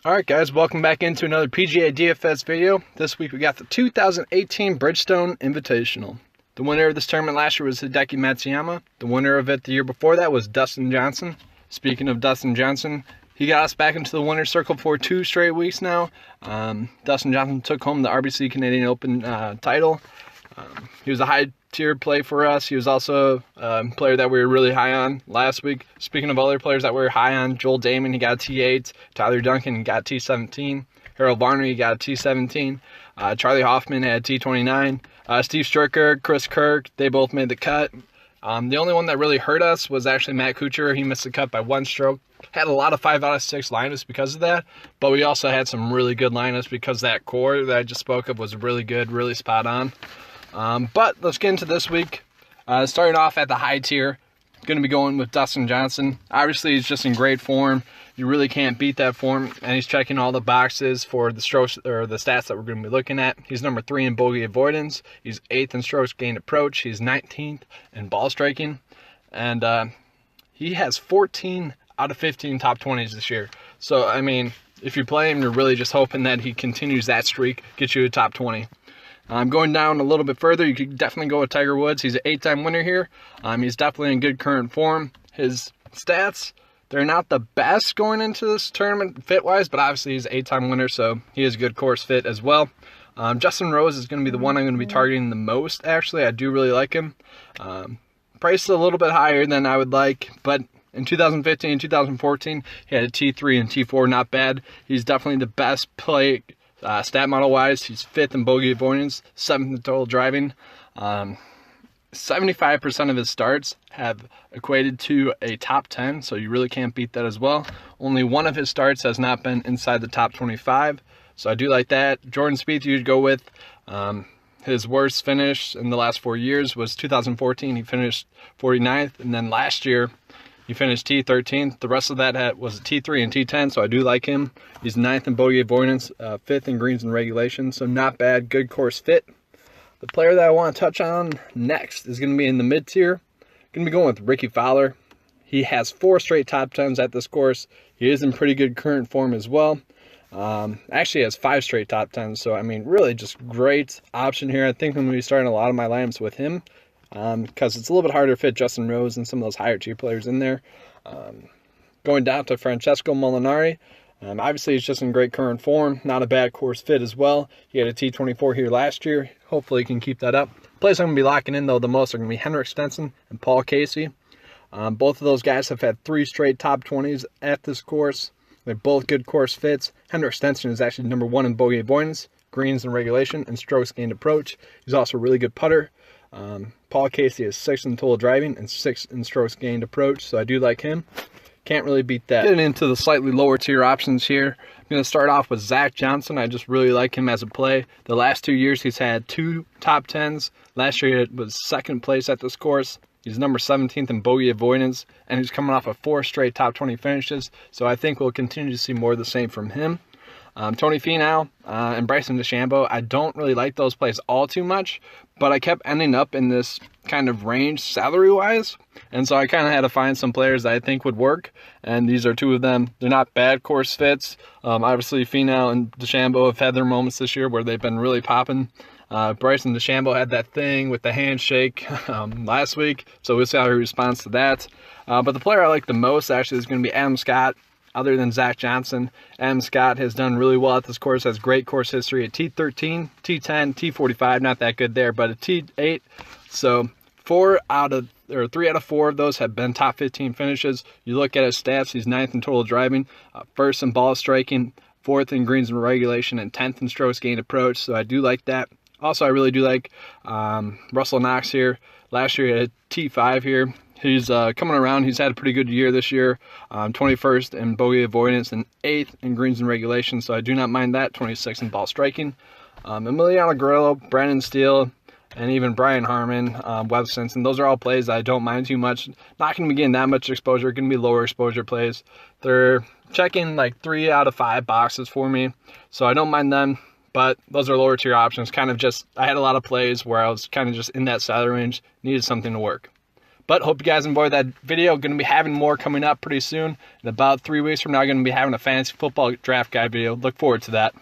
Alright guys, welcome back into another PGA DFS video. This week we got the 2018 BridgeStone Invitational. The winner of this tournament last year was Hideki Matsuyama. The winner of it the year before that was Dustin Johnson. Speaking of Dustin Johnson, he got us back into the winner's circle for 2 straight weeks now. Dustin Johnson took home the RBC Canadian Open title. He was a high-tier play for us. He was also a player that we were really high on last week. Speaking of other players that we were high on, Joel Damon, he got a T8. Tyler Duncan, he got a T17. Harold Varner, he got a T17. Charlie Hoffman had a T29. Steve Stricker, Chris Kirk, they both made the cut. The only one that really hurt us was actually Matt Kuchar. He missed the cut by 1 stroke. Had a lot of 5 out of 6 lineups because of that, but we also had some really good lineups because that core that I just spoke of was really good, really spot on. But let's get into this week. Starting off at the high tier, going to be going with Dustin Johnson. Obviously, he's just in great form. You really can't beat that form, and he's checking all the boxes for the strokes or the stats that we're going to be looking at. He's number 3 in bogey avoidance. He's 8th in strokes gained approach. He's 19th in ball striking, and he has 14 out of 15 top 20s this year. So, I mean, if you play him, you're really just hoping that he continues that streak, gets you a top 20. Going down a little bit further, you could definitely go with Tiger Woods. He's an 8-time winner here. He's definitely in good current form. His stats, they're not the best going into this tournament fit-wise, but obviously he's an 8-time winner, so he is a good course fit as well. Justin Rose is going to be the one I'm going to be targeting the most, actually. I do really like him. Priced a little bit higher than I would like, but in 2015 and 2014, he had a T3 and T4, not bad. He's definitely the best play stat model wise. He's 5th in bogey avoidance, 7th in total driving. 75% of his starts have equated to a top 10, so you really can't beat that as well. Only one of his starts has not been inside the top 25, so I do like that. Jordan Spieth you'd go with. His worst finish in the last 4 years was 2014. He finished 49th, and then last year he finished T13th. The rest of that was a T3 and T10, so I do like him. He's 9th in bogey avoidance, 5th in greens and regulation, so not bad, good course fit. The player that I want to touch on next is going to be in the mid-tier. Going to be going with Ricky Fowler. He has 4 straight top 10s at this course. He is in pretty good current form as well. Actually has 5 straight top 10s, so I mean, really just great option here. I think I'm going to be starting a lot of my lineups with him. Because it's a little bit harder to fit Justin Rose and some of those higher tier players in there. Going down to Francesco Molinari. Obviously, he's just in great current form. Not a bad course fit as well. He had a T24 here last year. Hopefully, he can keep that up. Players I'm going to be locking in, though, the most are going to be Henrik Stenson and Paul Casey. Both of those guys have had 3 straight top 20s at this course. They're both good course fits. Henrik Stenson is actually number 1 in bogey avoidance, greens and regulation, and strokes gained approach. He's also a really good putter. Paul Casey is 6th in total driving and 6th in strokes gained approach, so I do like him. Can't really beat that. Getting into the slightly lower tier options here, I'm going to start off with Zach Johnson. I just really like him as a play. The last 2 years he's had 2 top 10s. Last year it was 2nd place at this course. He's number 17th in bogey avoidance, and he's coming off of 4 straight top 20 finishes, so I think we'll continue to see more of the same from him. Tony Finau and Bryson DeChambeau, I don't really like those plays all too much, but I kept ending up in this kind of range salary-wise, and so I kind of had to find some players that I think would work, and these are 2 of them. They're not bad course fits. Obviously, Finau and DeChambeau have had their moments this year where they've been really popping. Bryson DeChambeau had that thing with the handshake last week, so we'll see how he responds to that. But the player I like the most actually is going to be Adam Scott. Other than Zach Johnson, Adam Scott has done really well at this course, has great course history at T13, T10, T45, not that good there, but a T8. So 3 out of 4 of those have been top 15 finishes. You look at his stats, he's 9th in total driving, 1st in ball striking, 4th in greens and regulation, and 10th in strokes gained approach, so I do like that. Also, I really do like Russell Knox here. Last year he had a T5 here. He's coming around. He's had a pretty good year this year. 21st in bogey avoidance and 8th in greens and regulation, so I do not mind that. 26th in ball striking. Emiliano Grillo, Brandon Steele, and even Brian Harman, Webb Simpson. Those are all plays I don't mind too much. Not going to be getting that much exposure. Going to be lower exposure plays. They're checking like 3 out of 5 boxes for me, so I don't mind them. But those are lower tier options. Kind of just, I had a lot of plays where I was kind of just in that salary range, needed something to work. But hope you guys enjoyed that video. Going to be having more coming up pretty soon. In about 3 weeks from now, going to be having a fantasy football draft guide video. Look forward to that.